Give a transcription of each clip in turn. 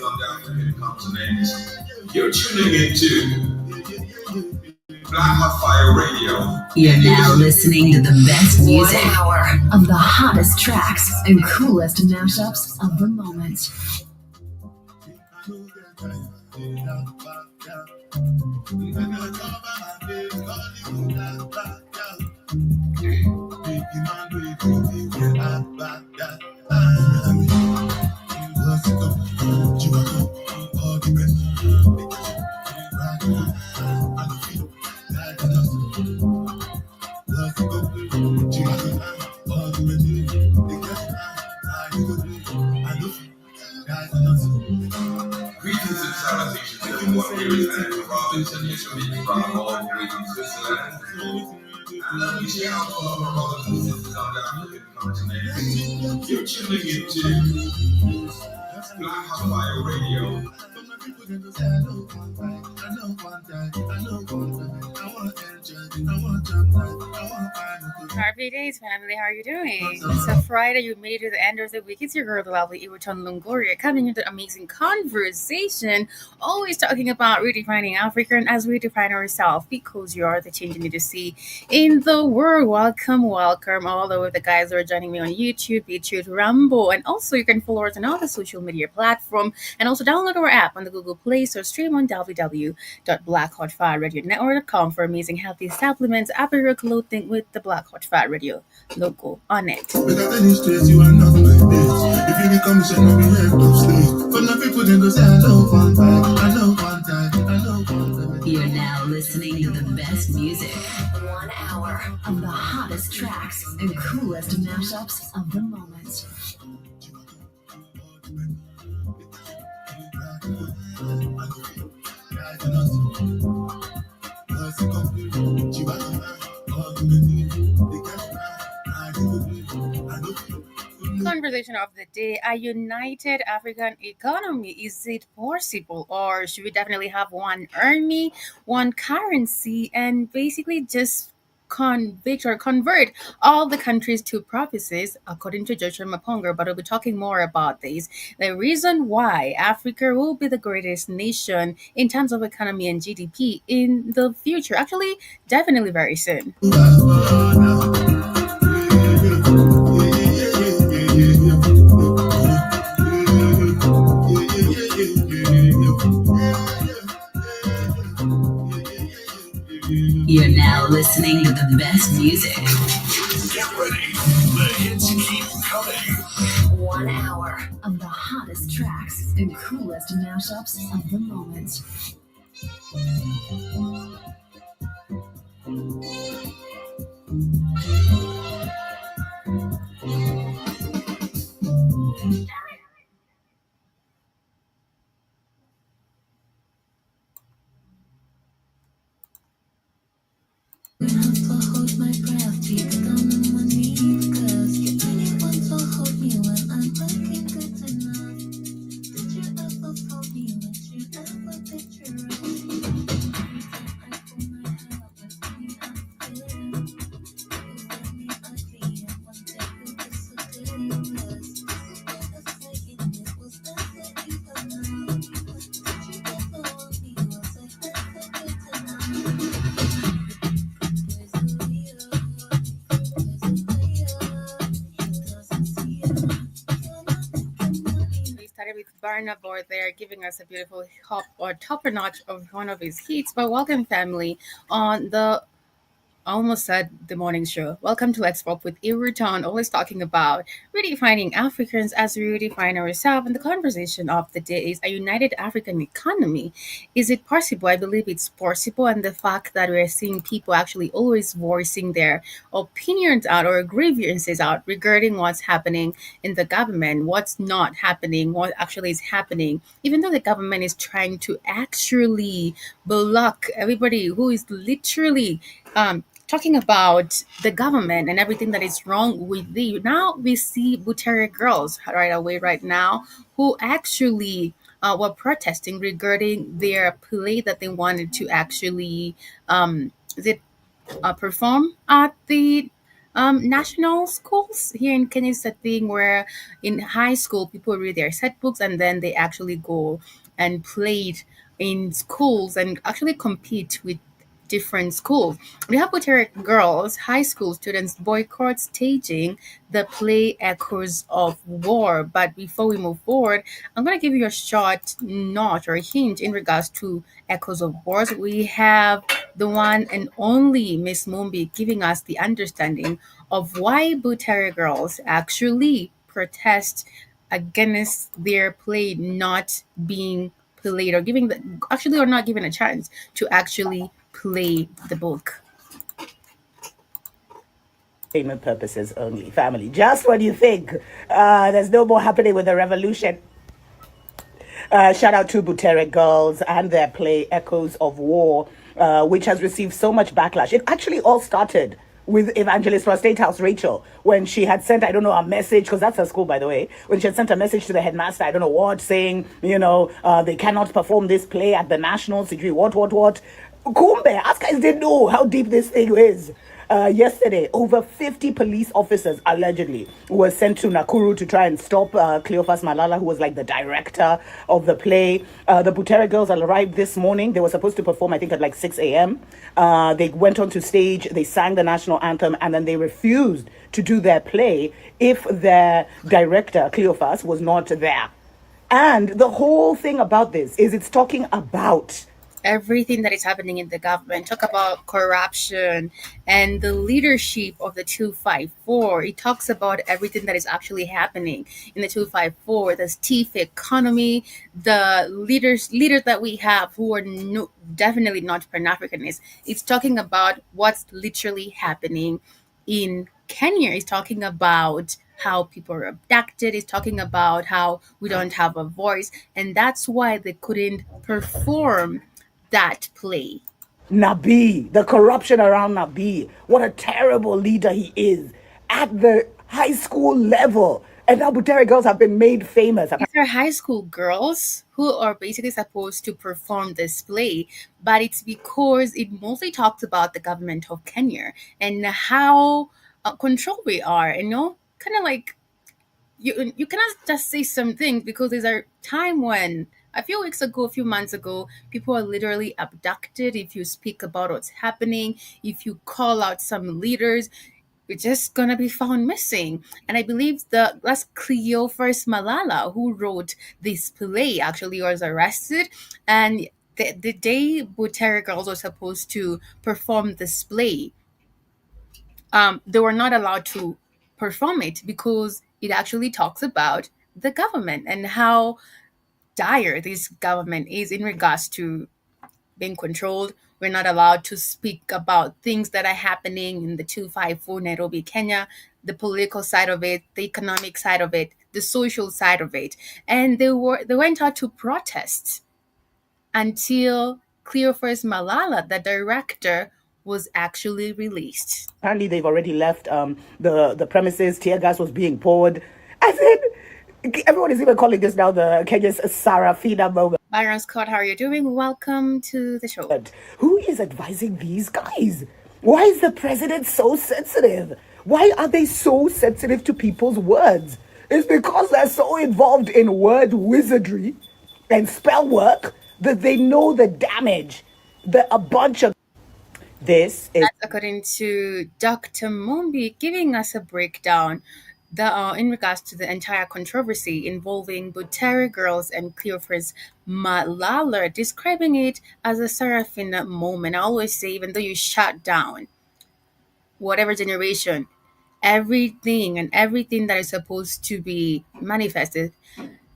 on the African continent. You're tuning into Black Hot Fire Radio. You're now listening to the best music. 1 hour of the hottest tracks and coolest mashups of the moment. Greetings and salutations to everyone here in Atlantic Robinson, your speaking from all greetings, Switzerland. And we share out to all our brothers and sisters on the African continent. You're tuning into Black Hot Fire Radio. Happy days, family. How are you doing? So Friday, you made it to the end of the week. It's your girl, the lovely Iwaton Longoria, coming into amazing conversation, always talking about redefining Africa and as we define ourselves, because you are the change you need to see in the world. Welcome, welcome, all of the guys who are joining me on YouTube, Rumble, and also you can follow us on all the social media platform, and also download our app on the Google Play Store, stream on www.blackhotfirenetwork.com for amazing healthy supplements, apparel, clothing with the Black Hot Fire Radio logo on it. Without any stress, you are not my bitch. If you become shall not be left of slave. But now people they go say I know one time, I know one time, I know one time. You're now listening to the best music. 1 hour of the hottest tracks and coolest mashups of the moment. Conversation of the day: a united African economy, is it possible, or should we definitely have one army, one currency, and basically just convert all the countries to provinces, according to Joshua Maponga? But we'll be talking more about this, the reason why Africa will be the greatest nation in terms of economy and GDP in the future, actually definitely very soon. You're now listening to the best music. Get ready, the hits keep coming. 1 hour of the hottest tracks and coolest mashups of the moment. I have to hold my breath deep down on my knees, 'cause you really want to hold me when I'm looking good enough. Did you ever hold me? Would you ever picture us? Every time I pull my hair up, it's me I'm feeling. You let me ugly and one day we'll disappear. 'Cause this is what I'm saying, it was never even enough. Did you ever want me? Was I ever good enough? We started with Barnabor there, giving us a beautiful hop or topper notch of one of his hits. But welcome, family, on the I almost said the morning show. Welcome to Let's Pop with Iruton, always talking about redefining Africans as we redefine ourselves. And the conversation of the day is a united African economy. Is it possible? I believe it's possible. And the fact that we're seeing people actually always voicing their opinions out or grievances out regarding what's happening in the government, what's not happening, what actually is happening, even though the government is trying to actually block everybody who is literally talking about the government and everything that is wrong with the. Now we see Butere girls right away right now who actually were protesting regarding their play that they wanted to actually perform at the National schools here in Kenya is a thing where in high school people read their set books and then they actually go and played in schools and actually compete with different schools. We have Butere girls, high school students boycott staging the play Echoes of War. But before we move forward, I'm going to give you a short note or a hint in regards to Echoes of Wars. We have the one and only Miss Mumbi giving us the understanding of why Butere girls actually protest against their play not being played or giving the actually or not given a chance to actually play the book. Entertainment purposes only, family. Just when you think there's no more happening with the revolution. Shout out to Butere Girls and their play Echoes of War, which has received so much backlash. It actually all started with Evangelist for State House Rachel when she had sent, I don't know, a message, because that's her school, by the way, when she had sent a message to the headmaster, I don't know what, saying, they cannot perform this play at the National Degree, what. Kumbe, us guys didn't know how deep this thing is. Yesterday, over 50 police officers allegedly were sent to Nakuru to try and stop Cleophas Malala, who was like the director of the play. The Butere girls arrived this morning. They were supposed to perform, I think, at like 6 a.m. They went onto stage, they sang the national anthem, and then they refused to do their play if their director, Cleophas, was not there. And the whole thing about this is it's talking about Everything that is happening in the government, talk about corruption and the leadership of the 254. It talks about everything that is actually happening in the 254, the stiff economy, the leaders that we have who are definitely not pan-Africanists. It's talking about what's literally happening in Kenya. Is talking about how people are abducted. Is talking about how we don't have a voice, and that's why they couldn't perform that play. Nabi, the corruption around Nabi. What a terrible leader he is at the high school level. And now Butere girls have been made famous. These are high school girls who are basically supposed to perform this play, but it's because it mostly talks about the government of Kenya and how controlled we are. Kind of like you cannot just say some things because there's a time when a few weeks ago, a few months ago, people are literally abducted. If you speak about what's happening, if you call out some leaders, you're just gonna be found missing. And I believe that's Cleophas Malala who wrote this play actually was arrested, and the day Butere girls were supposed to perform this play, they were not allowed to perform it because it actually talks about the government and how dire this government is in regards to being controlled. We're not allowed to speak about things that are happening in the 254 Nairobi, Kenya, the political side of it, the economic side of it, the social side of it. And they went out to protest until Cleophas Malala, the director, was actually released. Apparently, they've already left the premises. Tear gas was being poured. I said, everyone is even calling this now the Kenya's Sarafina moment. Byron Scott, how are you doing? Welcome to the show. But who is advising these guys? Why is the president so sensitive? Why are they so sensitive to people's words? It's because they're so involved in word wizardry and spell work that they know the damage that a bunch of this is. That's according to Dr. Mumbi giving us a breakdown in regards to the entire controversy involving Butere girls and Cleophas Malala, describing it as a Serafina moment. I always say, even though you shut down whatever generation, everything that is supposed to be manifested,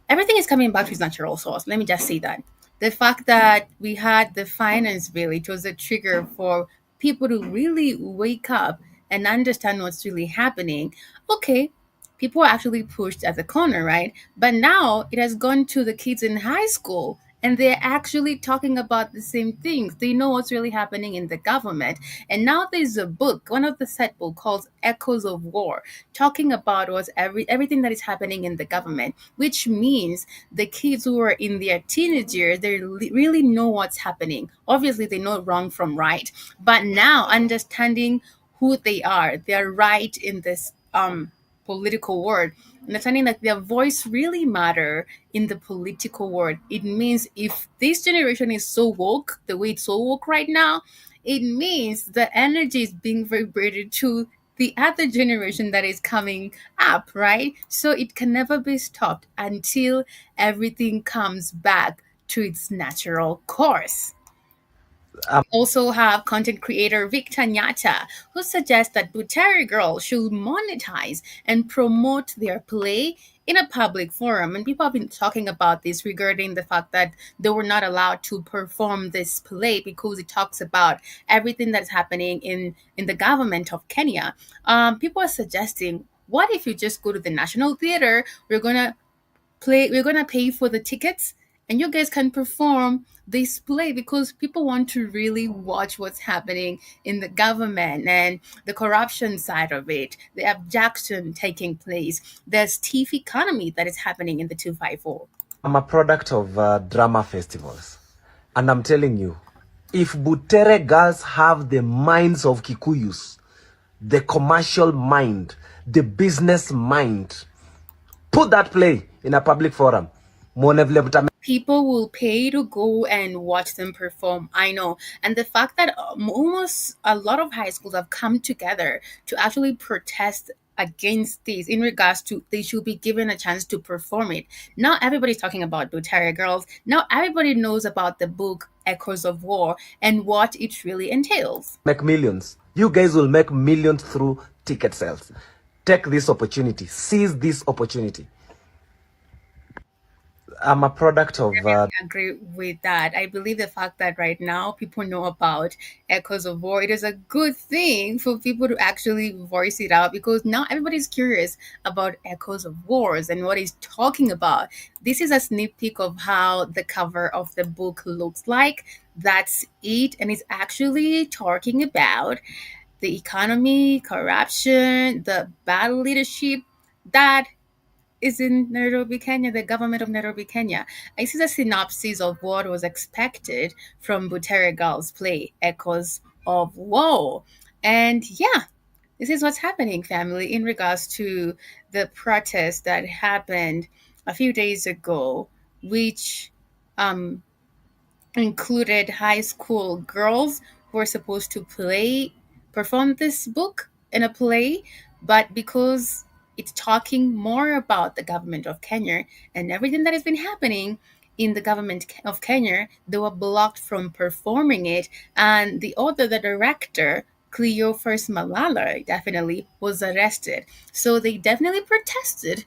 everything is coming back to its natural source. Let me just say that. The fact that we had the finance bill, it was a trigger for people to really wake up and understand what's really happening. Okay, people are actually pushed at the corner, right? But now it has gone to the kids in high school and they're actually talking about the same things. They know what's really happening in the government. And now there's a book, one of the set book called Echoes of War, talking about everything that is happening in the government, which means the kids who are in their teenage years, they really know what's happening. Obviously, they know wrong from right. But now understanding who they are, their right in this political world, understanding that their voice really matter in the political world. It means if this generation is so woke, the way it's so woke right now, it means the energy is being vibrated to the other generation that is coming up, right? So it can never be stopped until everything comes back to its natural course. Also have content creator Victor Nyata, who suggests that Buteri Girl should monetize and promote their play in a public forum. And people have been talking about this regarding the fact that they were not allowed to perform this play because it talks about everything that's happening in the government of Kenya. People are suggesting, what if you just go to the National Theater? We're gonna pay for the tickets and you guys can perform this play, because people want to really watch what's happening in the government and the corruption side of it, the abduction taking place, the thief economy that is happening in the 254. I'm a product of drama festivals. And I'm telling you, if Butere girls have the minds of Kikuyus, the commercial mind, the business mind, put that play in a public forum. People will pay to go and watch them perform. I know. And the fact that almost a lot of high schools have come together to actually protest against this in regards to they should be given a chance to perform it. Now everybody's talking about Buteri Girls. Now everybody knows about the book Echoes of War and what it really entails. Make millions. You guys will make millions through ticket sales. Take this opportunity. Seize this opportunity. I'm a product of. I agree with that. I believe the fact that right now people know about Echoes of War, it is a good thing for people to actually voice it out, because now everybody's curious about Echoes of Wars and what he's talking about. This is a sneak peek of how the cover of the book looks like. That's it. And it's actually talking about the economy, corruption, the bad leadership that is in Nairobi, Kenya, the government of Nairobi, Kenya. This is a synopsis of what was expected from Buteri Girl's play, Echoes of War. And yeah, this is what's happening, family, in regards to the protest that happened a few days ago, which included high school girls who were supposed to perform this book in a play, but because it's talking more about the government of Kenya and everything that has been happening in the government of Kenya, they were blocked from performing it. And the author, the director, Cleo First Malala, definitely was arrested. So they definitely protested.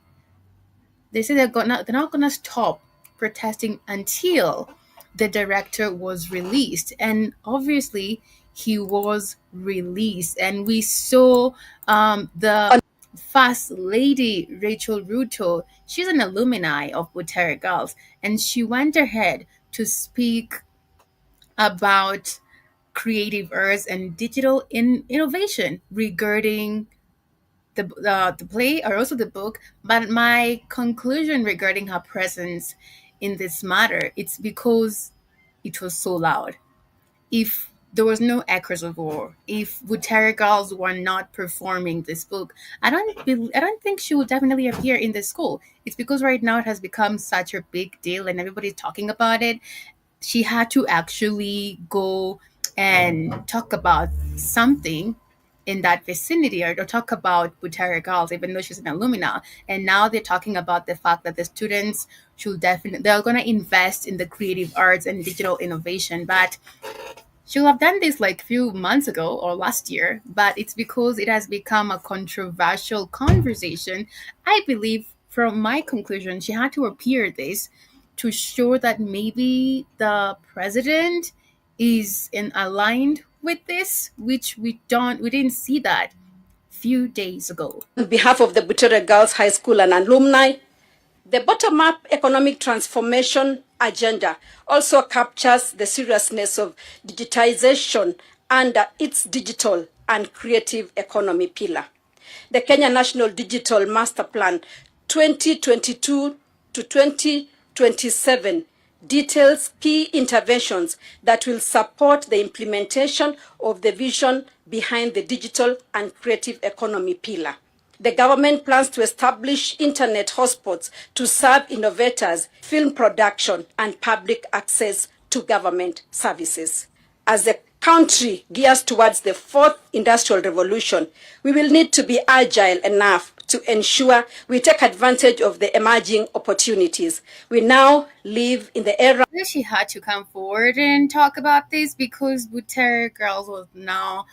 They said they're not gonna stop protesting until the director was released. And obviously he was released. And we saw the First Lady Rachel Ruto. She's an alumni of Buteri Girls, and she went ahead to speak about creative arts and digital innovation regarding the play or also the book. But my conclusion regarding her presence in this matter, it's because it was so loud. If there was no Echoes of War, if Buteri Girls were not performing this book, I don't think she would definitely appear in the school. It's because right now it has become such a big deal and everybody's talking about it. She had to actually go and talk about something in that vicinity, or talk about Buteri Girls, even though she's an alumna. And now they're talking about the fact that the students should they're going to invest in the creative arts and digital innovation. But she'll have done this like a few months ago or last year, but it's because it has become a controversial conversation. I believe, from my conclusion, she had to appear this to show that maybe the president is aligned with this, which we didn't see that few days ago. On behalf of the Butere Girls High School and alumni, the bottom-up economic transformation agenda also captures the seriousness of digitization under its digital and creative economy pillar. The Kenya National Digital Master Plan 2022 to 2027 details key interventions that will support the implementation of the vision behind the digital and creative economy pillar. The government plans to establish internet hotspots to serve innovators, film production, and public access to government services. As the country gears towards the fourth industrial revolution, we will need to be agile enough to ensure we take advantage of the emerging opportunities. We now live in the era. She had to come forward and talk about this because Butere Girls was now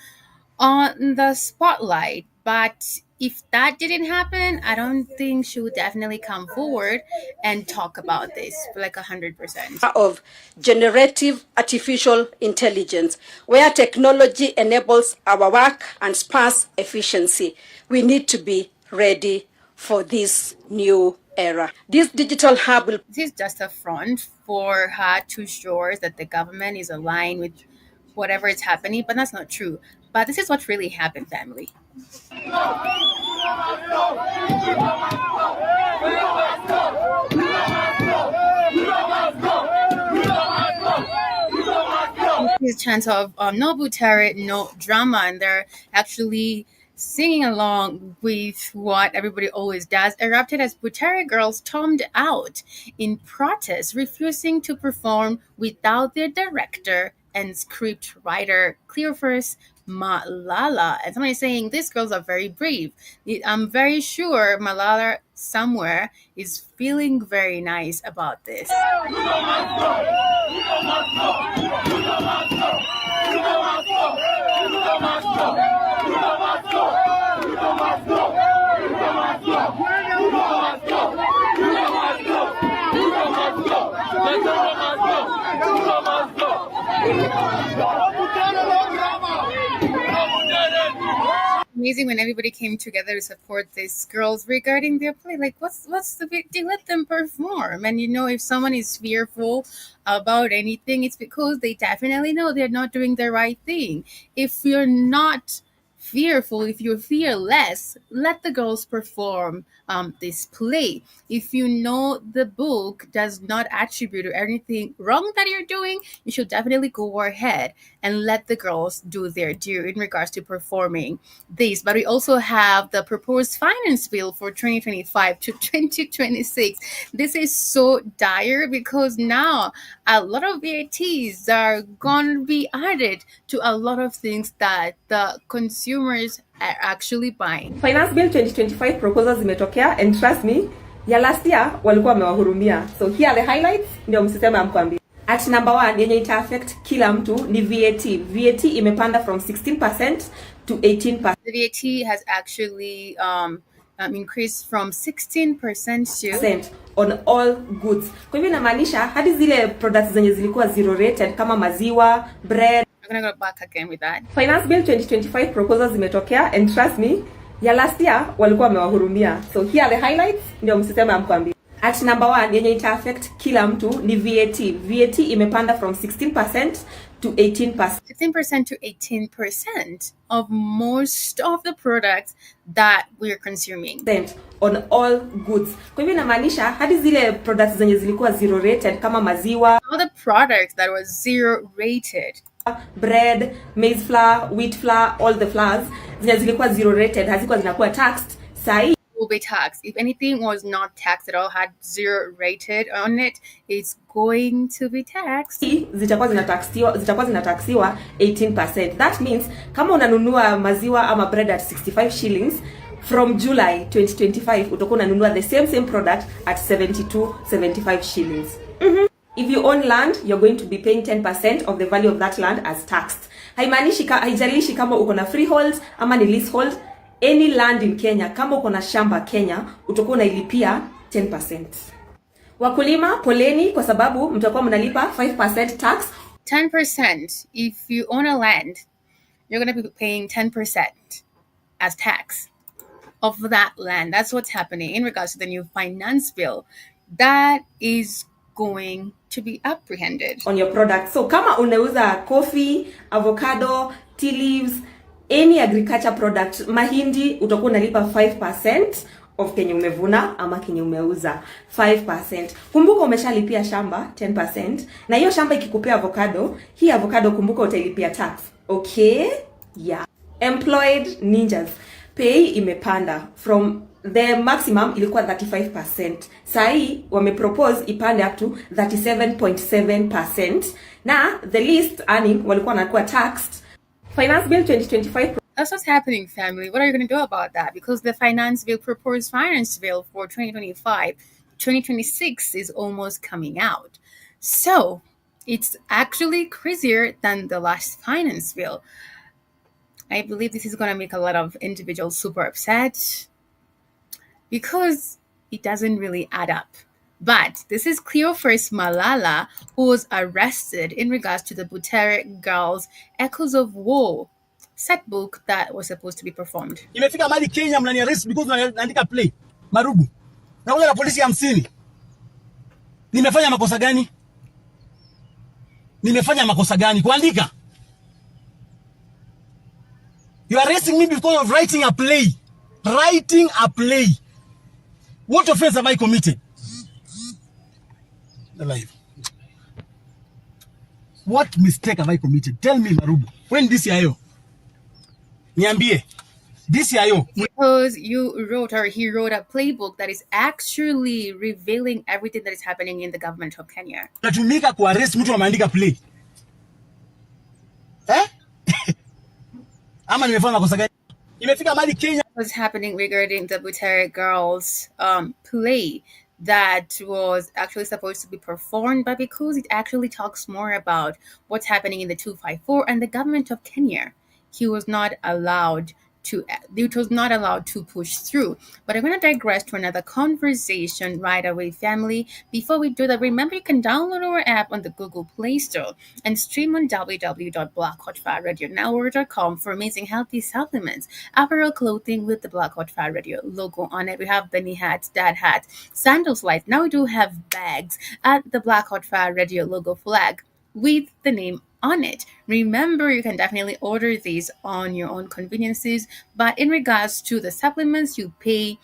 on the spotlight. But if that didn't happen, I don't think she would definitely come forward and talk about this for like 100%. Of generative artificial intelligence, where technology enables our work and spurs efficiency. We need to be ready for this new era. This digital hub will. This is just a front for her to show that the government is aligned with whatever is happening, but that's not true. But this is what really happened, family. This chance of no Butere, no drama, and they're actually singing along with what everybody always does, erupted as Butere Girls stormed out in protest, refusing to perform without their director and script writer, Cleophas Malala. And somebody saying these girls are very brave. I'm very sure Malala somewhere is feeling very nice about this. Amazing when everybody came together to support these girls regarding their play. Like, what's the big deal? Let them perform. And if someone is fearful about anything, it's because they definitely know they're not doing the right thing. If you're not fearful, if you're fearless, let the girls perform this play. If you know the book does not attribute to anything wrong that you're doing, you should definitely go ahead and let the girls do their due in regards to performing this. But we also have the proposed finance bill for 2025 to 2026. This is so dire because now a lot of VATs are going to be added to a lot of things that the consumers are actually buying. Finance Bill 2025 proposals zimetokea, and trust me, ya last year walikuwa wamewahurumia. So here are the highlights, ndio msiseme amkwambia. At number 1, yenye ita affect kila mtu ni VAT. VAT imepanda from 16% to 18%. The VAT has actually increased from 16% to on all goods. Kwa hivyo inamaanisha hadi zile products zenye zilikuwa zero rated kama maziwa, bread. I'm going to go back again with that. Finance Bill 2025 proposals zimetokea, and trust me, ya last year walikuwa wamewahurumia. So here are the highlights, ndio msiseme amkwambia. At number 1, yenye ita affect kila mtu ni VAT. VAT imepanda from 16% to 18%. 16% to 18% of most of the products that we're consuming. On all goods. Kwa hivyo inamaanisha hadi zile products zenye zilikuwa zero rated kama maziwa, all the products that were zero rated, bread, maize flour, wheat flour, all the flours zenye zilikuwa zero rated hazikuwa zinakuwa taxed. Sai will be taxed. If anything was not taxed at all, had zero rated on it, it's going to be taxed. Zitakuwa zinataxiwa 18%. That means kama unanunua maziwa ama bread at 65 shillings, from July 2025 utakuwa unanunua the same product at 75 shillings. If you own land, you're going to be paying 10% of the value of that land as taxed. Haijalishi kama uko na freehold ama ni leasehold. Any land in Kenya, kama uko na shamba Kenya, utakuwa unailipia 10%. Wakulima, poleni kwa sababu mtakuwa mnalipa 5% tax. 10%. If you own a land, you're going to be paying 10% as tax of that land. That's what's happening in regards to the new finance bill. That is going to be apprehended on your product. So kama unauza coffee, avocado, tea leaves, any agriculture product, mahindi, utakuwa unalipa 5% of kenye umevuna ama kenye umeuza. 5%. Kumbuka umeshalipia shamba 10%, na hiyo shamba ikikupea avocado, hii avocado kumbuka utailipia tax. Okay? Yeah. Employed ninjas, pay imepanda from the maximum ilikuwa 35%. Sahi wamepropose ipande up to 37.7%. Na the least earning walikuwa wanakuwa taxed. Finance Bill 2025. That's what's happening, family. What are you going to do about that? Because the finance bill, proposed finance bill for 2025, 2026 is almost coming out. So it's actually crazier than the last finance bill. I believe this is going to make a lot of individuals super upset because it doesn't really add up. But this is Cleophas Malala, who was arrested in regards to the Butere girls' Echoes of War set book that was supposed to be performed. Imefika mali Kenya mnaniarrest because naandika play Marubu. Nakuja na polisi 50. Nimefanya makosa gani? Kuandika. You are arresting me because of writing a play. What offense have I committed? Alive. What mistake have I committed? Tell me, Marubu. When this year? Niambie. This year. Because you wrote, or he wrote, a playbook that is actually revealing everything that is happening in the government of Kenya. Natumika kuarrest mtu ameandika play. Ama nimefanya makosa gani? Imefika mali Kenya. What's happening regarding the Butere girls play that was actually supposed to be performed, but because it actually talks more about what's happening in the 254 and the government of Kenya, it was not allowed to push through. But I'm going to digress to another conversation right away, family. Before we do that, remember you can download our app on the Google Play Store and stream on www.blackhotfireradionetwork.com for amazing healthy supplements, apparel clothing with the Black Hot Fire Radio logo on it. We have Benny hats, dad hats, sandals lights. Now we do have bags at the Black Hot Fire Radio logo flag with the name on it. Remember, you can definitely order these on your own conveniences, but in regards to the supplements, you pay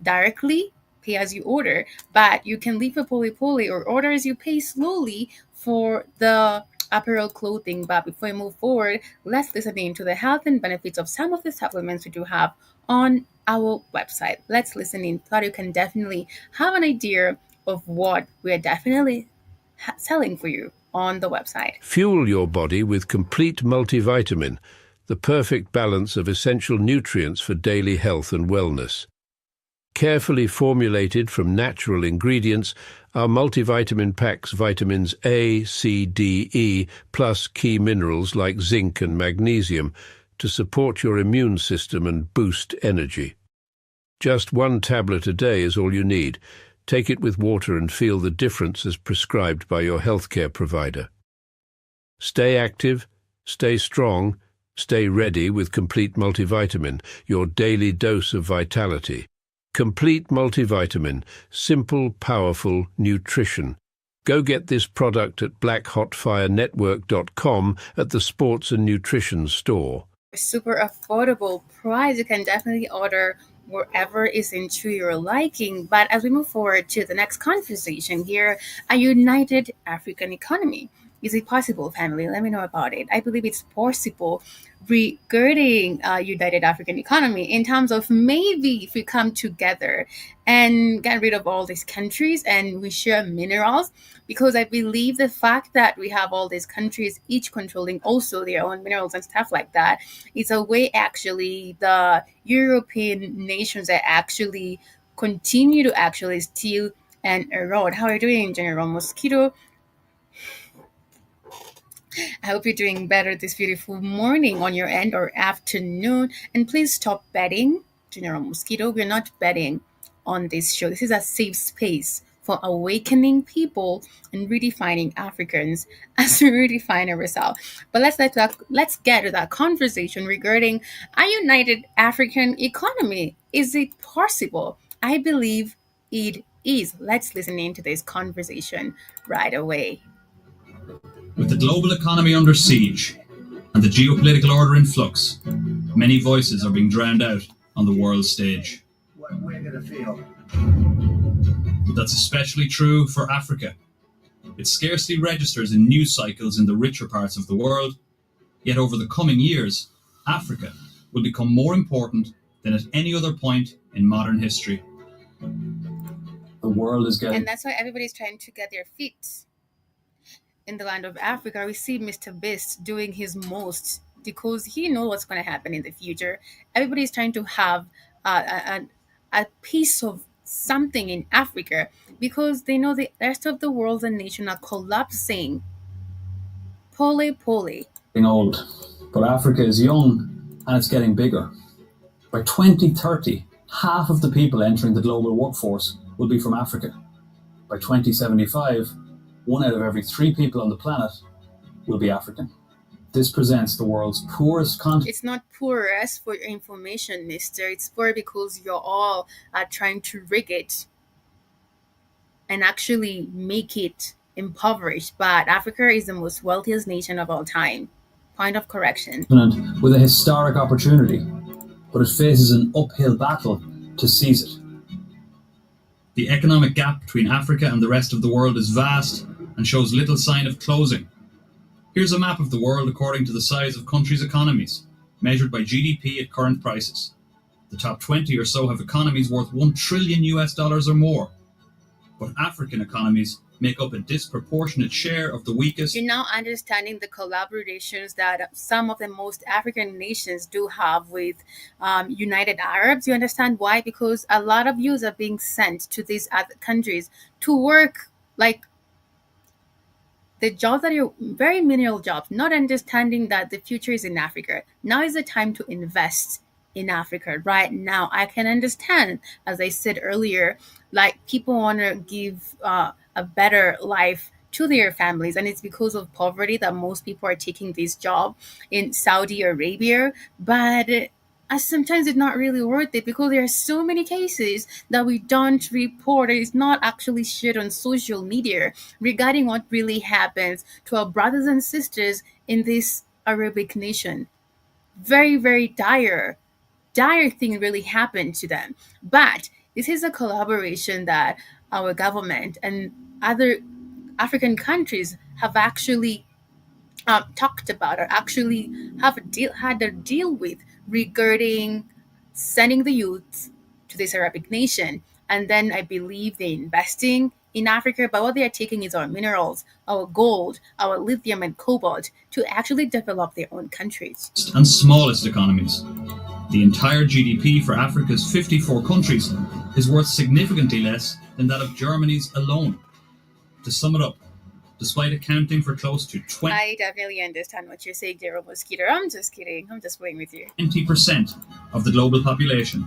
directly, pay as you order, but you can leave a poly or order as you pay slowly for the apparel clothing. But before we move forward, let's listen into the health and benefits of some of the supplements we do have on our website. Let's listen in so you can definitely have an idea of what we are definitely selling for you on the website. Fuel your body with complete multivitamin, the perfect balance of essential nutrients for daily health and wellness. Carefully formulated from natural ingredients, our multivitamin packs vitamins A, C, D, E, plus key minerals like zinc and magnesium to support your immune system and boost energy. Just 1 tablet a day is all you need. Take it with water and feel the difference as prescribed by your healthcare provider. Stay active, stay strong, stay ready with Complete Multivitamin, your daily dose of vitality. Complete Multivitamin, simple, powerful nutrition. Go get this product at blackhotfirenetwork.com at the Sports and Nutrition store. Super affordable price. You can definitely order wherever is into your liking. But as we move forward to the next conversation here, a united African economy. Is it possible, family? Let me know about it. I believe it's possible regarding united African economy in terms of maybe if we come together and get rid of all these countries and we share minerals, because I believe the fact that we have all these countries each controlling also their own minerals and stuff like that is a way actually the European nations that actually continue to actually steal and erode. How are you doing, General Mosquito? I hope you're doing better this beautiful morning on your end or afternoon. And please stop betting, General Mosquito. We're not betting on this show. This is a safe space for awakening people and redefining Africans as we redefine ourselves. But let's get to that conversation regarding a united African economy. Is it possible? I believe it is. Let's listen into this conversation right away. With the global economy under siege and the geopolitical order in flux, many voices are being drowned out on the world stage. get a feel. But that's especially true for Africa. It scarcely registers in news cycles in the richer parts of the world, yet over the coming years, Africa will become more important than at any other point in modern history. The world is getting... And that's why everybody's trying to get their feet in the land of Africa. We see Mr. Beast doing his most because he knows what's going to happen in the future. Everybody's trying to have a piece of something in Africa because they know the rest of the world and nation are collapsing. Pole. Getting old, but Africa is young and it's getting bigger. By 2030, half of the people entering the global workforce will be from Africa. By 2075, 1 out of every 3 people on the planet will be African. This presents the world's poorest continent. It's not poorest for your information, mister. It's poor because you're all trying to rig it and actually make it impoverished. But Africa is the most wealthiest nation of all time. Point of correction. With a historic opportunity, but it faces an uphill battle to seize it. The economic gap between Africa and the rest of the world is vast and shows little sign of closing. Here's a map of the world according to the size of countries' economies, measured by GDP at current prices. The top 20 or so have economies worth $1 trillion or more. But African economies make up a disproportionate share of the weakest. You're now understanding the collaborations that some of the most African nations do have with United Arabs. You understand why? Because a lot of youths are being sent to these other countries to work like the jobs that are very menial jobs, not understanding that the future is in Africa. Now is the time to invest in Africa right now. I can understand, as I said earlier, like people want to give a better life to their families, and it's because of poverty that most people are taking this job in Saudi Arabia. But sometimes it's not really worth it because there are so many cases that we don't report. It's not actually shared on social media regarding what really happens to our brothers and sisters in this Arabic nation. Very, very dire thing really happened to them. But this is a collaboration that our government and other African countries have actually talked about or actually have had a deal with regarding sending the youth to this Arabic nation. And then I believe they're investing in Africa, but what they are taking is our minerals, our gold, our lithium and cobalt to actually develop their own countries. And smallest economies. The entire GDP for Africa's 54 countries is worth significantly less than that of Germany's alone. To sum it up, despite accounting for close to I definitely understand what you're saying, Daryl Mosquito. I'm just kidding. I'm just playing with you. 20% of the global population,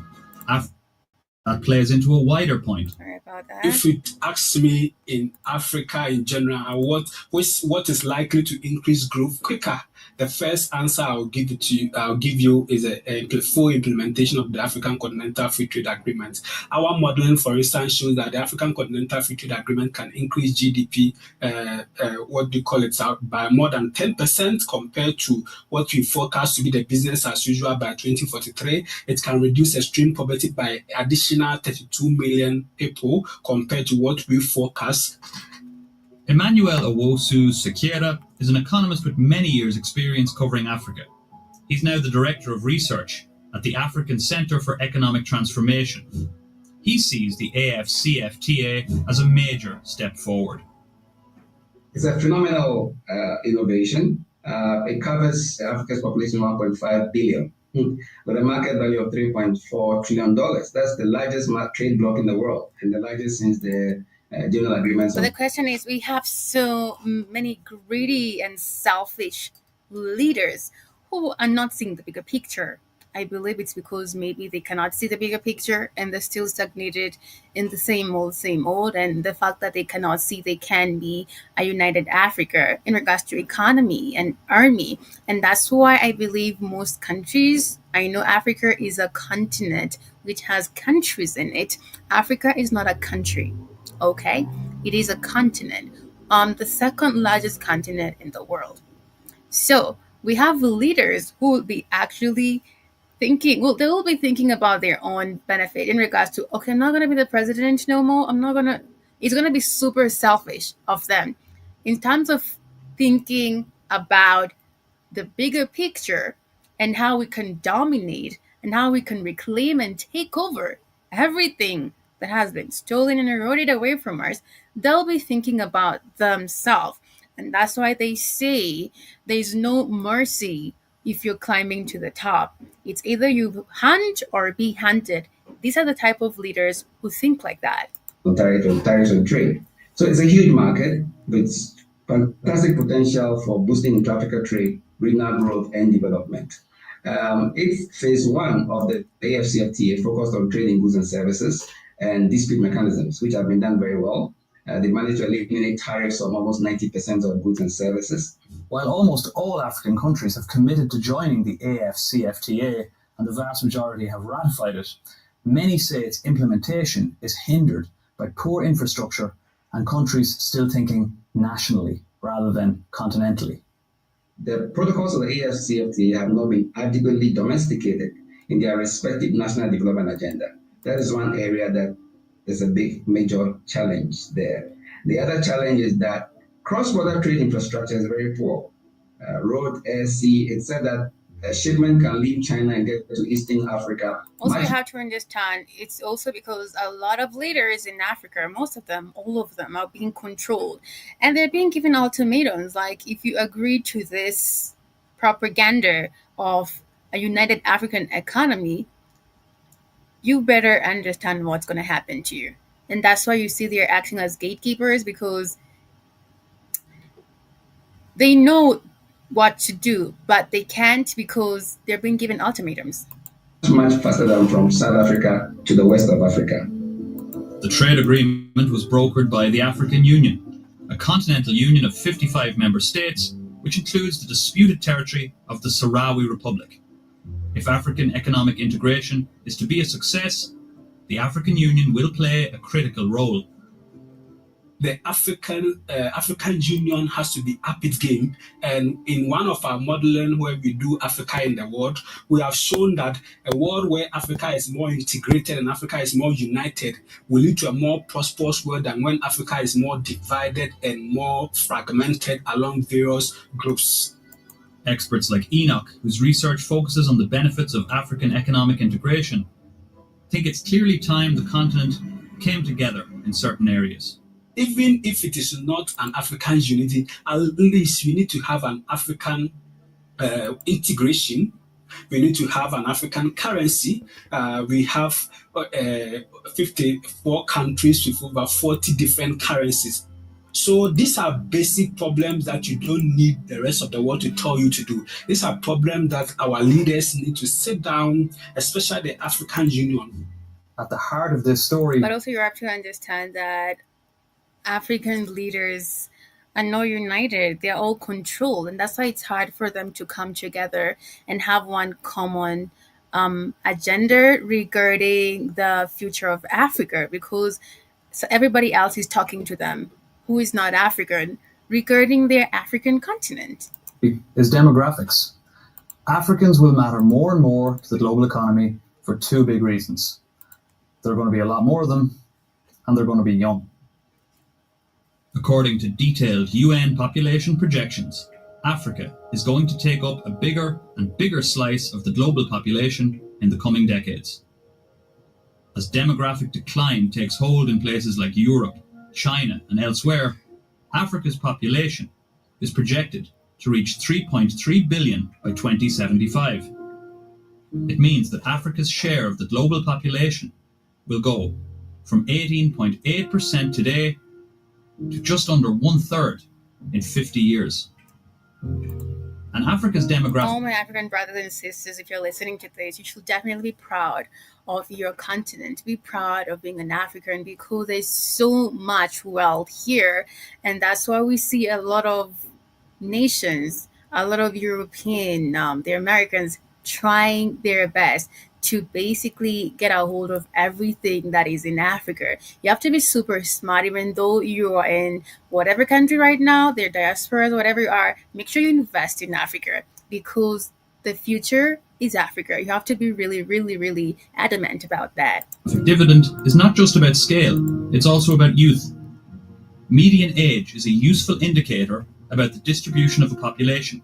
that plays into a wider point. Sorry about that. If it asks me in Africa in general, what is likely to increase growth quicker? The first answer I'll give you is a full implementation of the African Continental Free Trade Agreement. Our modeling, for instance, shows that the African Continental Free Trade Agreement can increase GDP, by more than 10% compared to what we forecast to be the business as usual by 2043. It can reduce extreme poverty by additional 32 million people compared to what we forecast. Emmanuel Owusu Sekiera is an economist with many years' experience covering Africa. He's now the Director of Research at the African Centre for Economic Transformation. He sees the AFCFTA as a major step forward. It's a phenomenal innovation. It covers Africa's population 1.5 billion with a market value of $3.4 trillion. That's the largest trade bloc in the world and the largest since the general agreements. But the question is, we have so many greedy and selfish leaders who are not seeing the bigger picture. I believe it's because maybe they cannot see the bigger picture and they're still stagnated in the same old. And the fact that they cannot see they can be a united Africa in regards to economy and army. And that's why I believe most countries, I know Africa is a continent which has countries in it. Africa is not a country. Okay, it is a continent, the second largest continent in the world. So we have leaders who will be actually thinking, well, they will be thinking about their own benefit in regards to, okay, I'm not going to be the president no more. It's going to be super selfish of them in terms of thinking about the bigger picture and how we can dominate and how we can reclaim and take over everything that has been stolen and eroded away from us. They'll be thinking about themselves. And that's why they say there's no mercy if you're climbing to the top. It's either you hunt or be hunted. These are the type of leaders who think like that. Tariffs on trade. So it's a huge market with fantastic potential for boosting intra-Africa trade, regional growth, and development. It's phase one of the AFCFTA focused on trading goods and services and dispute mechanisms, which have been done very well. They managed to eliminate tariffs on almost 90% of goods and services. While almost all African countries have committed to joining the AFCFTA and the vast majority have ratified it, many say its implementation is hindered by poor infrastructure and countries still thinking nationally rather than continentally. The protocols of the AFCFTA have not been adequately domesticated in their respective national development agenda. That is one area that there's a big major challenge there. The other challenge is that cross-border trade infrastructure is very poor. Road, air, sea, it said that a shipment can leave China and get to Eastern Africa. Also, you have to understand, it's also because a lot of leaders in Africa, most of them, all of them, are being controlled. And they're being given ultimatums, like, if you agree to this propaganda of a united African economy, you better understand what's going to happen to you. And that's why you see they're acting as gatekeepers, because they know what to do, but they can't because they're being given ultimatums. Much faster than from South Africa to the west of Africa. The trade agreement was brokered by the African Union, a continental union of 55 member states, which includes the disputed territory of the Sahrawi Republic. If African economic integration is to be a success, the African Union will play a critical role. The African Union has to be up its game. And in one of our modeling where we do Africa in the world, we have shown that a world where Africa is more integrated and Africa is more united will lead to a more prosperous world than when Africa is more divided and more fragmented along various groups. Experts like Enoch, whose research focuses on the benefits of African economic integration, think it's clearly time the continent came together in certain areas. Even if it is not an African unity, at least we need to have an African integration. We need to have an African currency. We have 54 countries with over 40 different currencies. So these are basic problems that you don't need the rest of the world to tell you to do. These are problems that our leaders need to sit down, especially the African Union. At the heart of this story. But also you have to understand that African leaders are not united. They're all controlled. And that's why it's hard for them to come together and have one common agenda regarding the future of Africa, because everybody else is talking to them who is not African regarding their African continent. Is demographics. Africans will matter more and more to the global economy for two big reasons. There are going to be a lot more of them, and they're going to be young. According to detailed UN population projections, Africa is going to take up a bigger and bigger slice of the global population in the coming decades. As demographic decline takes hold in places like Europe, China, and elsewhere, Africa's population is projected to reach 3.3 billion by 2075. It means that Africa's share of the global population will go from 18.8% today to just under 1/3 in 50 years. And Africa's demographic... All my African brothers and sisters, if you're listening to this, you should definitely be proud of your continent. Be proud of being an African, because there's so much wealth here. And that's why we see a lot of nations, a lot of European, the Americans, trying their best to basically get a hold of everything that is in Africa. You have to be super smart, even though you are in whatever country right now, their diasporas, whatever you are, make sure you invest in Africa, because the future is Africa. You have to be really, really, really adamant about that. Dividend is not just about scale, it's also about youth. Median age is a useful indicator about the distribution of a population.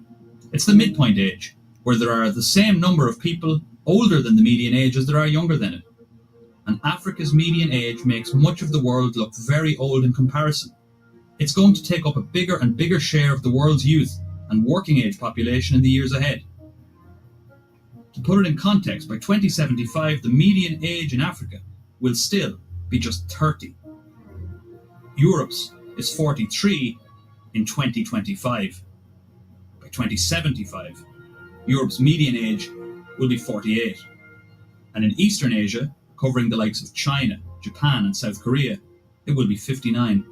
It's the midpoint age, where there are the same number of people older than the median age as there are younger than it. And Africa's median age makes much of the world look very old in comparison. It's going to take up a bigger and bigger share of the world's youth and working age population in the years ahead. To put it in context, by 2075, the median age in Africa will still be just 30. Europe's is 43 in 2025. By 2075, Europe's median age will be 48. And in Eastern Asia, covering the likes of China, Japan, and South Korea, it will be 59.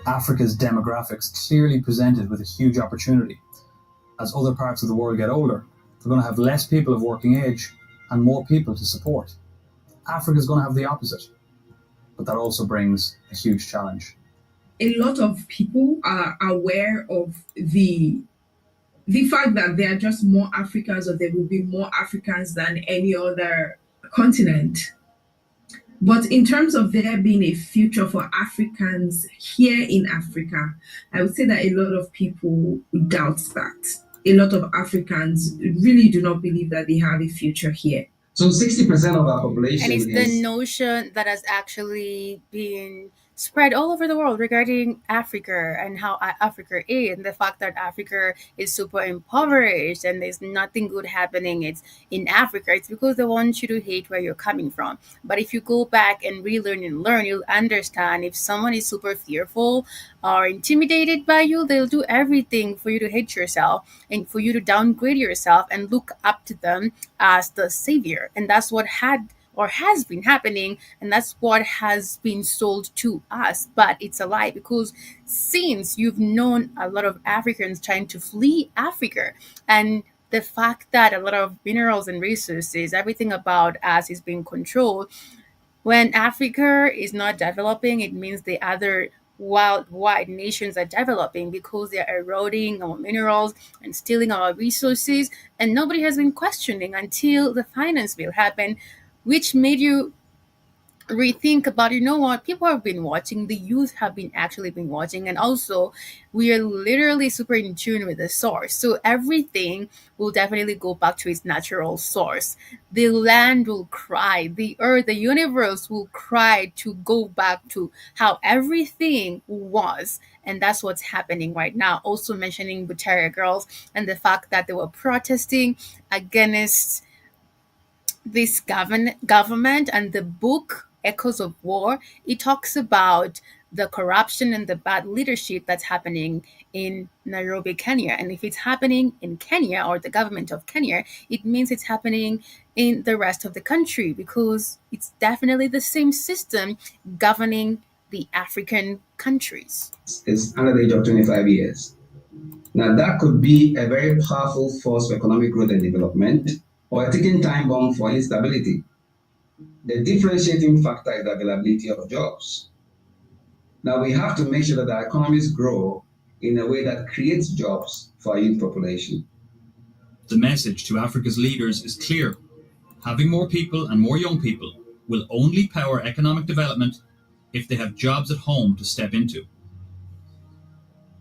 Africa's demographics clearly presented with a huge opportunity. As other parts of the world get older, they're going to have less people of working age and more people to support. Africa's going to have the opposite, but that also brings a huge challenge. A lot of people are aware of the fact that there are just more Africans, or there will be more Africans than any other continent. But in terms of there being a future for Africans here in Africa, I would say that a lot of people doubt that. A lot of Africans really do not believe that they have a future here. So 60% of our population And it's is the notion that has actually been spread all over the world regarding Africa and how Africa is, and the fact that Africa is super impoverished and there's nothing good happening. It's in Africa. It's because they want you to hate where you're coming from. But if you go back and relearn and learn, you'll understand if someone is super fearful or intimidated by you, they'll do everything for you to hate yourself and for you to downgrade yourself and look up to them as the savior. And that's what has been happening, and that's what has been sold to us. But it's a lie, because since you've known a lot of Africans trying to flee Africa, and the fact that a lot of minerals and resources, everything about us is being controlled, when Africa is not developing, it means the other worldwide nations are developing, because they're eroding our minerals and stealing our resources, and nobody has been questioning until the finance bill happened, which made you rethink about, you know what, people have been watching, the youth have been actually been watching, and also we are literally super in tune with the source. So everything will definitely go back to its natural source. The land will cry, the earth, the universe will cry to go back to how everything was. And that's what's happening right now. Also mentioning Butere girls and the fact that they were protesting against this government, and the book Echoes of War, it talks about the corruption and the bad leadership that's happening in Nairobi, Kenya. And if it's happening in Kenya, or the government of Kenya, it means it's happening in the rest of the country, because it's definitely the same system governing the African countries. Is under the age of 25 years. Now, that could be a very powerful force for economic growth and development, or a ticking time bomb for instability. The differentiating factor is the availability of jobs. Now, we have to make sure that our economies grow in a way that creates jobs for our youth population. The message to Africa's leaders is clear. Having more people and more young people will only power economic development if they have jobs at home to step into.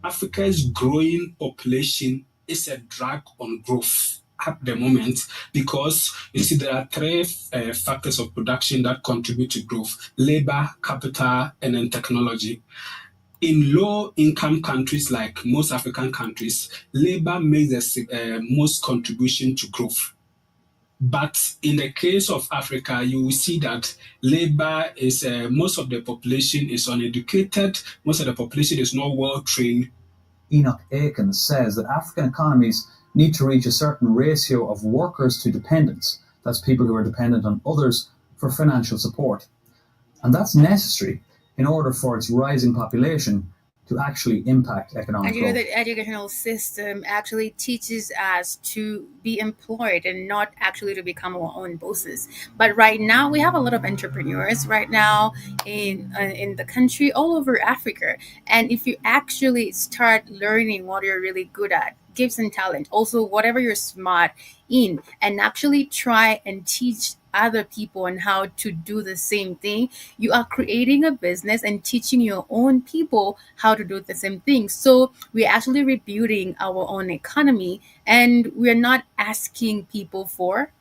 Africa's growing population is a drag on growth at the moment, because you see there are three factors of production that contribute to growth: labor, capital, and then technology. In low-income countries like most African countries, labor makes the most contribution to growth. But in the case of Africa, you will see that labor is, most of the population is uneducated, most of the population is not well trained. Enoch Aiken says that African economies need to reach a certain ratio of workers to dependents. That's people who are dependent on others for financial support. And that's necessary in order for its rising population to actually impact economic And you know, growth. the educational system actually teaches us to be employed and not actually to become our own bosses. But right now, we have a lot of entrepreneurs right now in the country, all over Africa. And if you actually start learning what you're really good at, gifts and talent, also whatever you're smart in, and actually try and teach other people on how to do the same thing, you are creating a business and teaching your own people how to do the same thing. So we're actually rebuilding our own economy, and we're not asking people for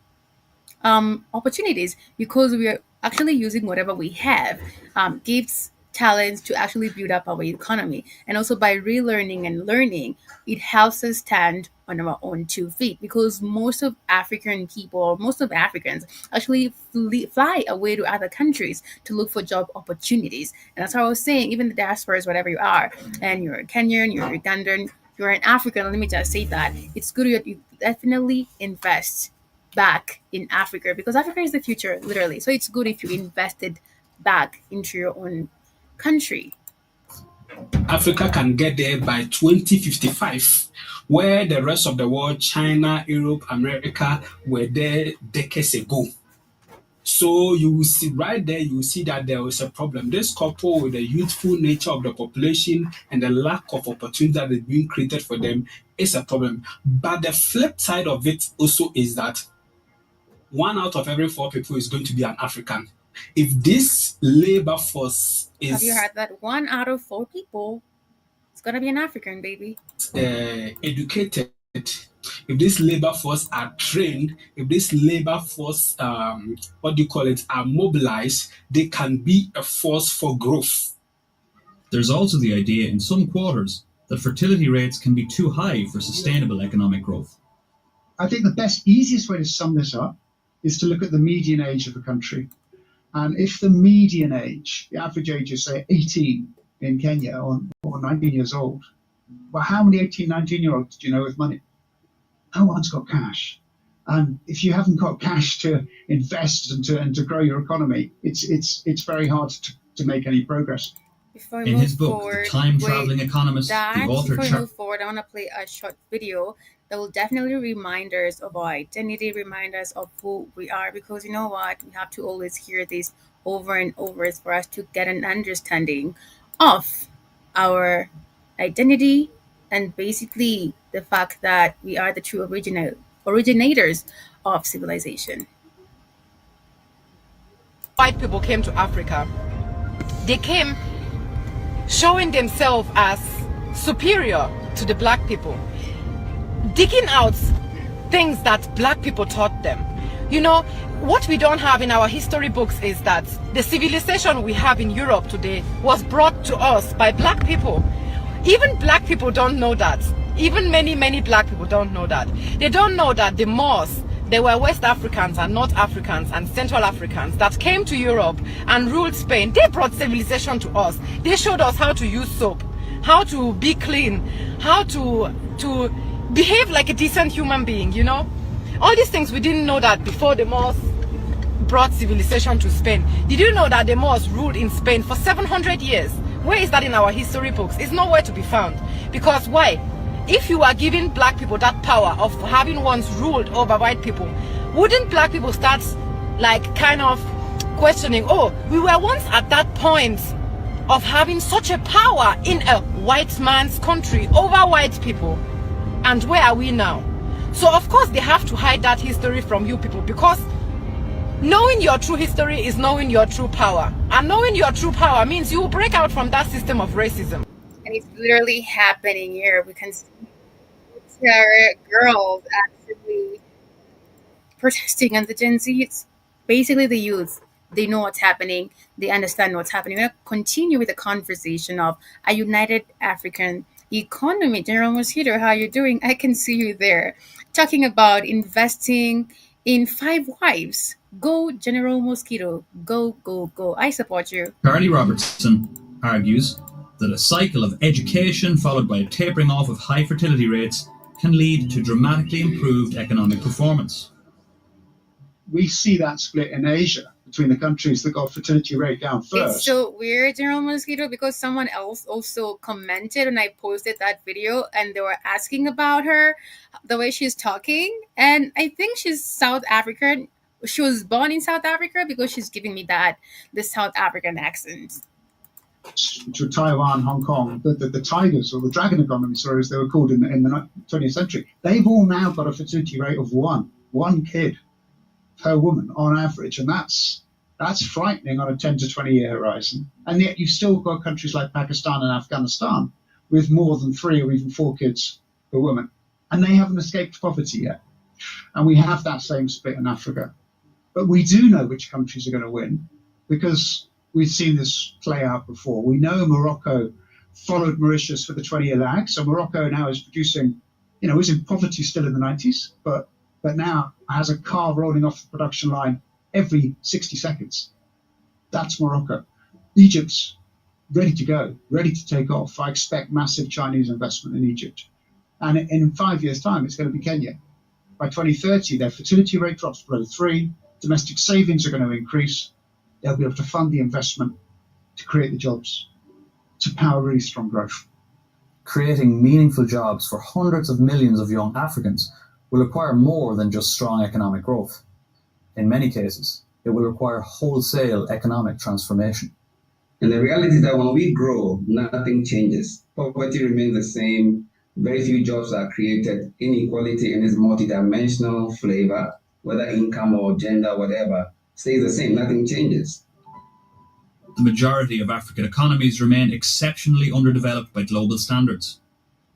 opportunities, because we are actually using whatever we have, gifts, talents, to actually build up our economy. And also by relearning and learning, it helps us stand on our own 2 feet, because most of African people, or most of Africans, actually fly away to other countries to look for job opportunities. And that's how I was saying, even the diasporas, whatever you are, and you're a Kenyan, you're Ugandan, you're an African, let me just say that it's good that you definitely invest back in Africa, because Africa is the future, literally. So it's good if you invested back into your own country. Africa can get there by 2055, where the rest of the world, China, Europe, America, were there decades ago. So you will see right there, you will see that there was a problem. This couple with the youthful nature of the population and the lack of opportunity that is being created for them is a problem. But the flip side of it also is that 1 out of every 4 people is going to be an African. If this labor force Have you is heard that? 1 out of 4 people is gonna be an African, baby. educated, if this labor force are trained, if this labor force, are mobilized, they can be a force for growth. There's also the idea in some quarters that fertility rates can be too high for sustainable economic growth. I think the easiest way to sum this up is to look at the median age of a country. And if the median age, the average age is, say, 18 in Kenya, or 19 years old, well, how many 18, 19-year-olds do you know with money? No one's got cash. And if you haven't got cash to invest and to grow your economy, it's very hard to make any progress. Before I In move his book, forward, The Time-Traveling Economist, Dad, the author before we move forward, I want to play a short video that will definitely remind us of our identity, remind us of who we are, because you know what? We have to always hear this over and over for us to get an understanding of our identity, and basically the fact that we are the true originators of civilization. White people came to Africa. They came showing themselves as superior to the black people, digging out things that black people taught them. You know, what we don't have in our history books is that the civilization we have in Europe today was brought to us by black people. Even black people don't know that. Even many black people don't know that. They don't know that the Moors, they were West Africans and North Africans and Central Africans that came to Europe and ruled Spain. They brought civilization to us. They showed us how to use soap, how to be clean, how to behave like a decent human being, you know. All these things we didn't know that before the Moors brought civilization to Spain. Did you know that the Moors ruled in Spain for 700 years? Where is that in our history books? It's nowhere to be found. Because why? If you are giving black people that power of having once ruled over white people, wouldn't black people start like kind of questioning, oh, we were once at that point of having such a power in a white man's country over white people, and where are we now? So of course they have to hide that history from you people, because knowing your true history is knowing your true power, and knowing your true power means you will break out from that system of racism. And it's literally happening here. We can see our girls actually protesting, and the Gen Z, it's basically the youth. They know what's happening. They understand what's happening. We're going to continue with the conversation of a united African economy. General Mosquito, how you doing? I can see you there. Talking about investing in 5 wives. Go, General Mosquito. Go, go, go. I support you. Carly Robertson argues that a cycle of education followed by a tapering off of high fertility rates can lead to dramatically improved economic performance. We see that split in Asia between the countries that got fertility rate down first. It's so weird, General Mosquito, because someone else also commented when I posted that video, and they were asking about her, the way she's talking. And I think she's South African. She was born in South Africa, because she's giving me the South African accent. which were Taiwan, Hong Kong, the tigers or the dragon economy, sorry, as they were called in the 20th century, they've all now got a fertility rate of one kid per woman on average, and that's frightening on a 10 to 20 year horizon. And yet you've still got countries like Pakistan and Afghanistan with more than 3 or even 4 kids per woman, and they haven't escaped poverty yet. And we have that same split in Africa. But we do know which countries are going to win because we've seen this play out before. We know Morocco followed Mauritius for the 20-year lag. So Morocco now is producing, was in poverty still in the 90s, but now has a car rolling off the production line every 60 seconds. That's Morocco. Egypt's ready to go, ready to take off. I expect massive Chinese investment in Egypt. And in 5 years' time, it's going to be Kenya. By 2030, their fertility rate drops below 3. Domestic savings are going to increase. They'll be able to fund the investment to create the jobs, to power really strong growth. Creating meaningful jobs for hundreds of millions of young Africans will require more than just strong economic growth. In many cases, it will require wholesale economic transformation. And the reality is that when we grow, nothing changes. Poverty remains the same. Very few jobs are created. Inequality in its multidimensional flavor, whether income or gender, whatever, stays the same. Nothing changes. The majority of African economies remain exceptionally underdeveloped by global standards.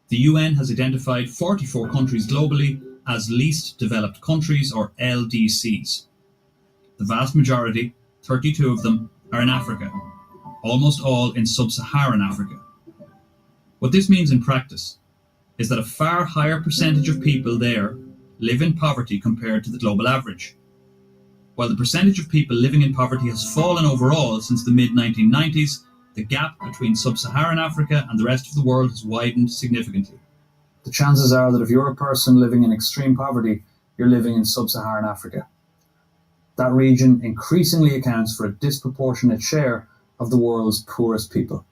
The UN has identified 44 countries globally as least developed countries, or LDCs. The vast majority, 32 of them, are in Africa, almost all in sub-Saharan Africa. What this means in practice is that a far higher percentage of people there live in poverty compared to the global average. While the percentage of people living in poverty has fallen overall since the mid-1990s, the gap between sub-Saharan Africa and the rest of the world has widened significantly. The chances are that if you're a person living in extreme poverty, you're living in sub-Saharan Africa. That region increasingly accounts for a disproportionate share of the world's poorest people.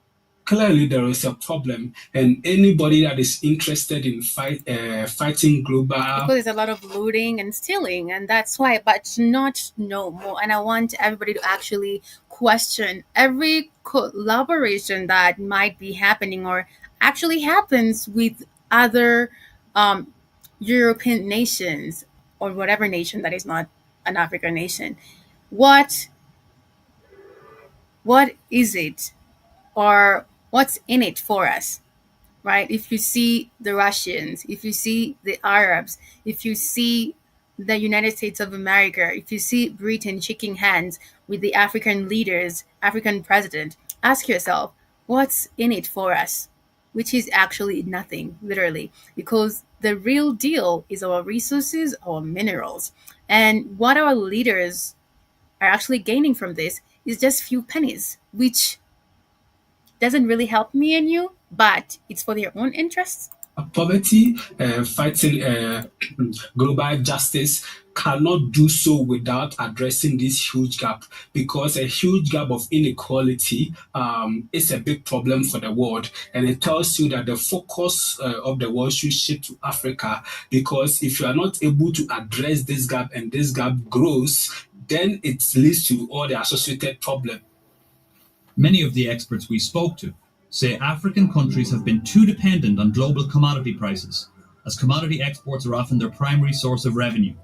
Clearly, there is a problem, and anybody that is interested in fighting global... Because there's a lot of looting and stealing, and that's why, but not no more. And I want everybody to actually question every collaboration that might be happening or actually happens with other European nations or whatever nation that is not an African nation. What is it, or what's in it for us, right? If you see the Russians, if you see the Arabs, if you see the United States of America, if you see Britain shaking hands with the African leaders, African president, ask yourself, what's in it for us? Which is actually nothing, literally, because the real deal is our resources, our minerals. And what our leaders are actually gaining from this is just few pennies, which doesn't really help me and you, but it's for their own interests. Poverty, fighting global justice cannot do so without addressing this huge gap, because a huge gap of inequality is a big problem for the world, and it tells you that the focus of the world should shift to Africa, because if you are not able to address this gap and this gap grows, then it leads to all the associated problems. Many of the experts we spoke to say African countries have been too dependent on global commodity prices, as commodity exports are often their primary source of revenue.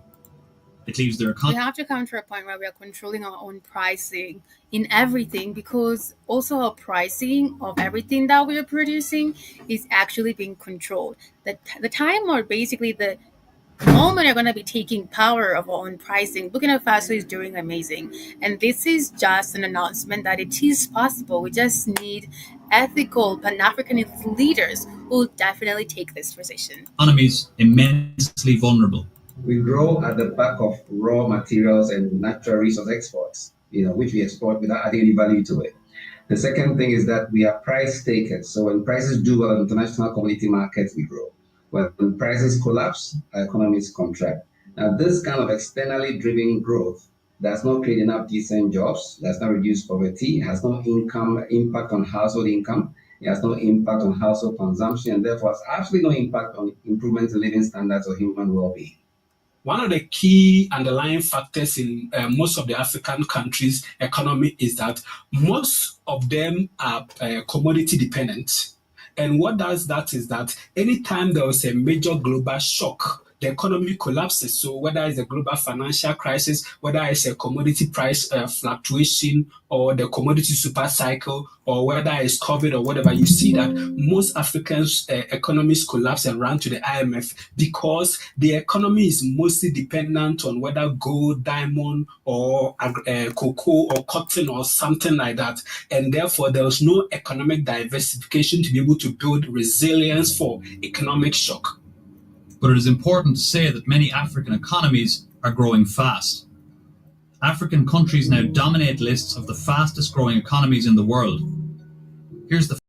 It leaves their We have to come to a point where we are controlling our own pricing in everything, because also our pricing of everything that we are producing is actually being controlled. The time, or basically the moment, are going to be taking power of our own pricing. Burkina Faso is doing amazing, and this is just an announcement that it is possible. We just need ethical Pan-Africanist leaders who will definitely take this position. Economies immensely vulnerable. We grow at the back of raw materials and natural resource exports, which we export without adding any value to it. The second thing is that we are price takers. So when prices do well in international commodity markets, we grow. When prices collapse, our economies contract. Now, this kind of externally driven growth does not create enough decent jobs, does not reduce poverty, has no impact on household income, it has no impact on household consumption, and therefore has absolutely no impact on improvements in living standards or human well-being. one of the key underlying factors in most of the African countries' economy is that most of them are commodity dependent. And what does that is that anytime there was a major global shock, the economy collapses. So whether it's a global financial crisis, whether it's a commodity price fluctuation or the commodity super cycle, or whether it's COVID or whatever, you see that most African economies collapse and run to the IMF because the economy is mostly dependent on whether gold, diamond, or cocoa or cotton or something like that. And therefore, there was no economic diversification to be able to build resilience for economic shock. But it is important to say that many African economies are growing fast. African countries now dominate lists of the fastest growing economies in the world. Here's the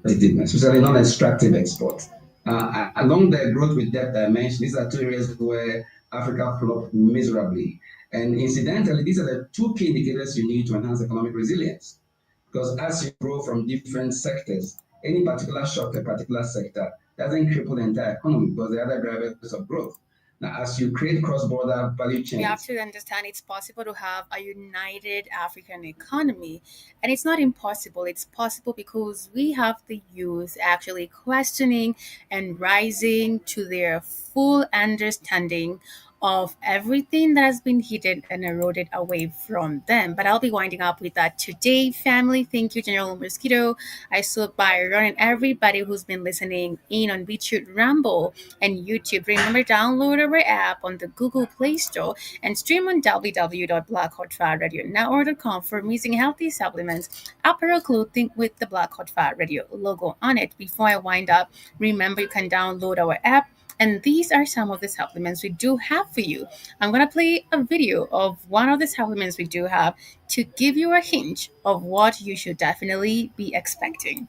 especially non-extractive exports. Along the growth with depth dimension, these are two areas where Africa flopped miserably. And incidentally, these are the two key indicators you need to enhance economic resilience. Because as you grow from different sectors, any particular shock to a particular sector doesn't cripple the entire economy because the other drivers of growth. Now, as you create cross-border value chains, we have to understand it's possible to have a united African economy. And it's not impossible. It's possible because we have the youth actually questioning and rising to their full understanding of everything that has been hidden and eroded away from them. But I'll be winding up with that today, family. Thank you, General Mosquito. I saw Byron and everybody who's been listening in on BitChute Ramble and YouTube. Remember, download our app on the Google Play Store and stream on www.blackhotfirenetwork.com for amazing healthy supplements, apparel clothing with the Black Hot Fire Radio logo on it. Before I wind up, remember you can download our app. And these are some of the supplements we do have for you. I'm going to play a video of one of the supplements we do have to give you a hint of what you should definitely be expecting.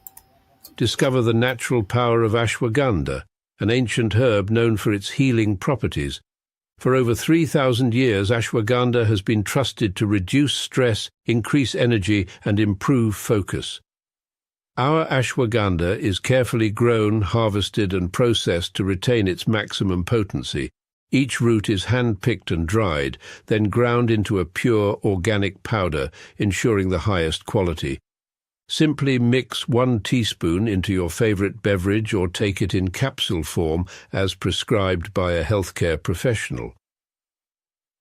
Discover the natural power of ashwagandha, an ancient herb known for its healing properties. For over 3,000 years, ashwagandha has been trusted to reduce stress, increase energy, and improve focus. Our ashwagandha is carefully grown, harvested, and processed to retain its maximum potency. Each root is hand-picked and dried, then ground into a pure organic powder, ensuring the highest quality. Simply mix 1 teaspoon into your favorite beverage or take it in capsule form as prescribed by a healthcare professional.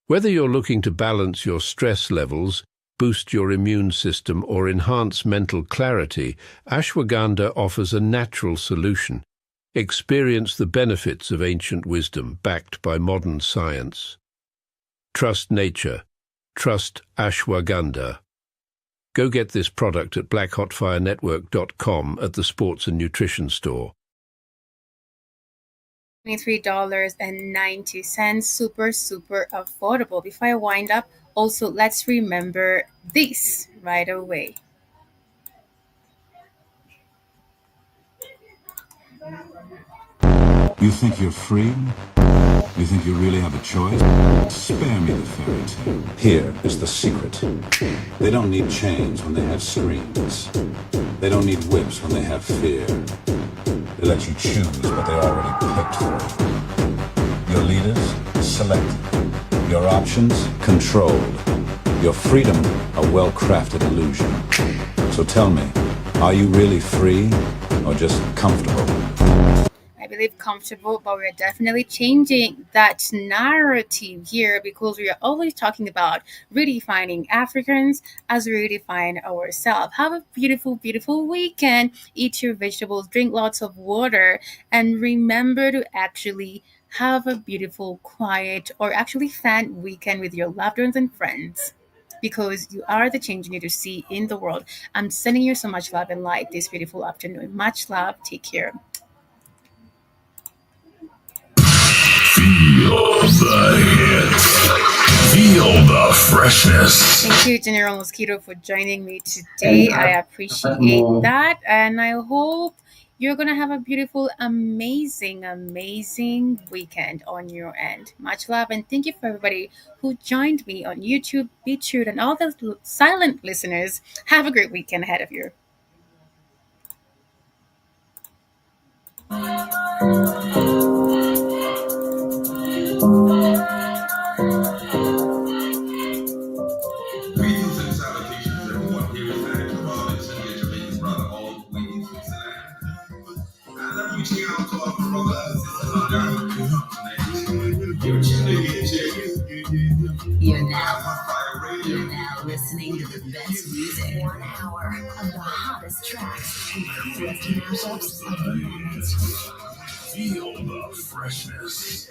Whether you're looking to balance your stress levels, boost your immune system, or enhance mental clarity, ashwagandha offers a natural solution. Experience the benefits of ancient wisdom backed by modern science. Trust nature. Trust ashwagandha. Go get this product at blackhotfirenetwork.com at the Sports and Nutrition Store. $23.90. Super affordable. Before I wind up, also let's remember this right away. You think you're free? You think you really have a choice? Spare me the fairy tale. Here is the secret. They don't need chains when they have screens. They don't need whips when they have fear. They let you choose what they already picked for you. Your leaders, selected. Your options, controlled. Your freedom, a well-crafted illusion. So tell me, are you really free or just comfortable? I believe comfortable, but we're definitely changing that narrative here because we are always talking about redefining Africans as we redefine ourselves. Have a beautiful, beautiful weekend. Eat your vegetables, drink lots of water, and remember to actually have a beautiful, quiet, or actually fun weekend with your loved ones and friends. Because you are the change you need to see in the world. I'm sending you so much love and light this beautiful afternoon. Much love. Take care. Feel the hits. Feel the freshness. Thank you, General Mosquito, for joining me today. I appreciate that. And I hope you're going to have a beautiful, amazing, amazing weekend on your end. Much love. And thank you for everybody who joined me on YouTube, BitChute, and all the silent listeners. Have a great weekend ahead of you. Greetings and salutations, everyone. Here is Matt Robinson, your Jamaican brother, all the way in Switzerland. And I'm reaching out to our brothers and sisters on the African continent. You're tuning in to You're now listening to the best music. 1 hour of the hottest tracks and coolest mashups of the moment. Feel the freshness.